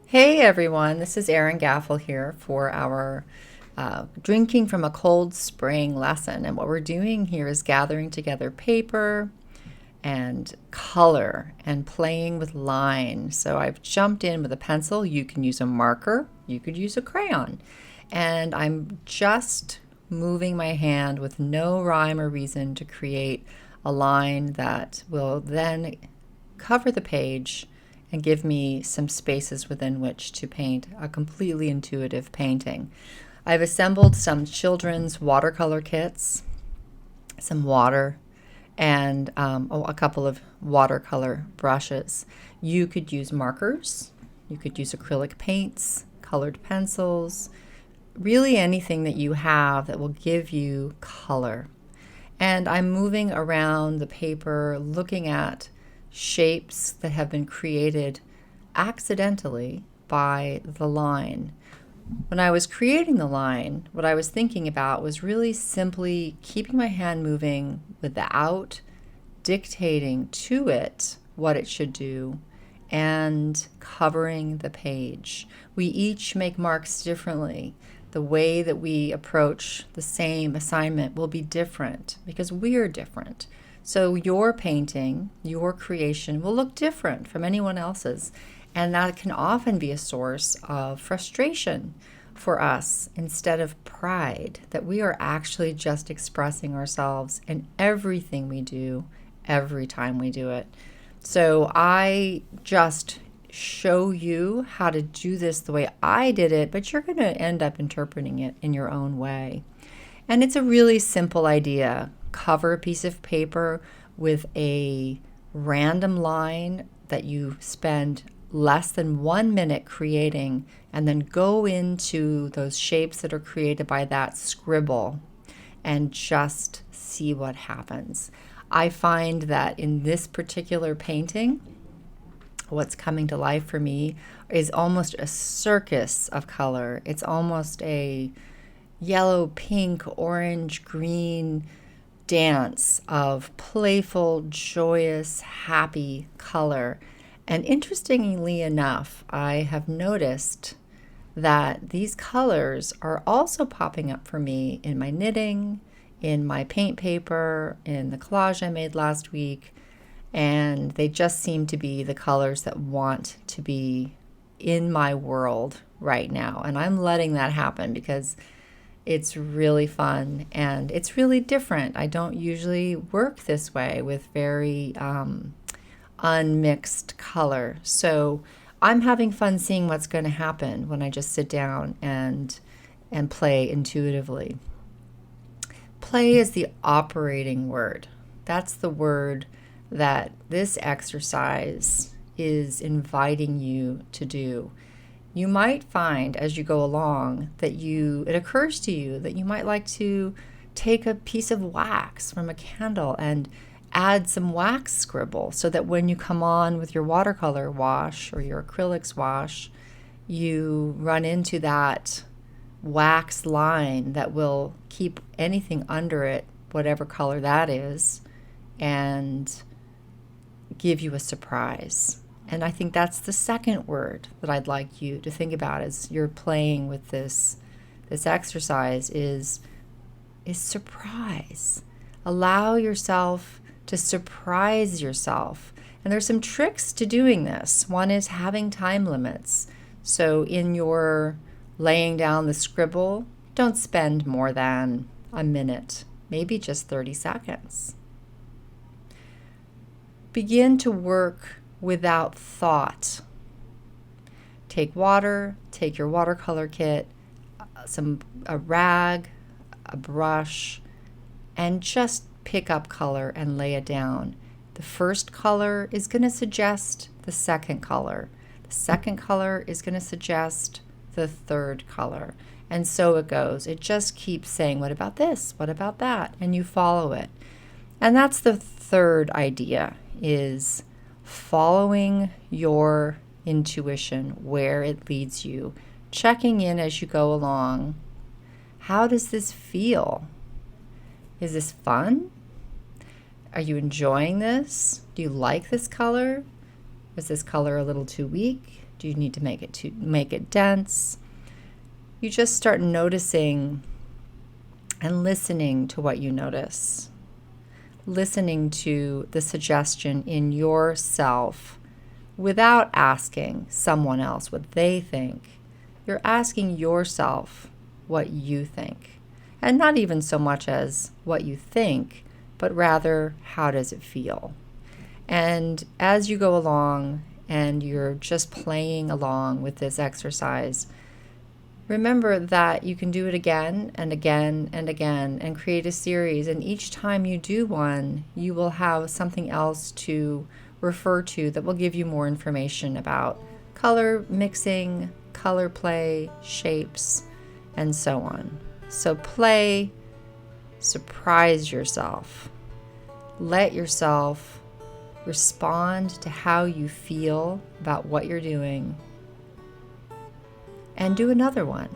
Hey everyone, this is Erin Gafill here for our drinking from a cold spring lesson. And what we're doing here is gathering together paper and color and playing with line. So I've jumped in with a pencil. You can use a marker, you could use a crayon. And I'm just moving my hand with no rhyme or reason to create a line that will then cover the page and give me some spaces within which to paint a completely intuitive painting. I've assembled some children's watercolor kits, some water, and a couple of watercolor brushes. You could use markers, you could use acrylic paints, colored pencils, really anything that you have that will give you color. And I'm moving around the paper looking at shapes that have been created accidentally by the line. When I was creating the line, what I was thinking about was really simply keeping my hand moving without dictating to it what it should do and covering the page. We each make marks differently. The way that we approach the same assignment will be different because we're different. So your painting, your creation will look different from anyone else's. And that can often be a source of frustration for us instead of pride, that we are actually just expressing ourselves in everything we do, every time we do it. So I just show you how to do this the way I did it, but you're going to end up interpreting it in your own way. And it's a really simple idea. Cover a piece of paper with a random line that you spend less than 1 minute creating, and then go into those shapes that are created by that scribble and just see what happens. I find that in this particular painting, what's coming to life for me is almost a circus of color. It's almost a yellow, pink, orange, green dance of playful, joyous, happy color. And interestingly enough, I have noticed that these colors are also popping up for me in my knitting, in my paint paper, in the collage I made last week, and they just seem to be the colors that want to be in my world right now. And I'm letting that happen because it's really fun and it's really different. I don't usually work this way with very unmixed color. So I'm having fun seeing what's going to happen when I just sit down and play intuitively. Play is the operating word. That's the word that this exercise is inviting you to do. You might find as you go along that it occurs to you that you might like to take a piece of wax from a candle and add some wax scribble so that when you come on with your watercolor wash or your acrylics wash, you run into that wax line that will keep anything under it, whatever color that is, and give you a surprise. And I think that's the second word that I'd like you to think about as you're playing with this exercise is surprise. Allow yourself to surprise yourself. And there's some tricks to doing this. One is having time limits. So in your laying down the scribble, don't spend more than a minute, maybe just 30 seconds. Begin to work without thought. Take water, take your watercolor kit, a rag, a brush, and just pick up color and lay it down. The first color is going to suggest the second color. The second color is going to suggest the third color. And so it goes. It just keeps saying, what about this? What about that? And you follow it. And that's the third idea, is following your intuition where it leads you, checking in as you go along. How does this feel? Is this fun? Are you enjoying this? Do you like this color? Was this color a little too weak? Do you need to make it dense? You just start noticing and listening to what you notice. Listening to the suggestion in yourself without asking someone else what they think. You're asking yourself what you think. And not even so much as what you think, but rather, how does it feel? And as you go along and you're just playing along with this exercise, remember that you can do it again and again and again and create a series. And each time you do one, you will have something else to refer to that will give you more information about color mixing, color play, shapes, and so on. So play, surprise yourself, let yourself respond to how you feel about what you're doing, and do another one.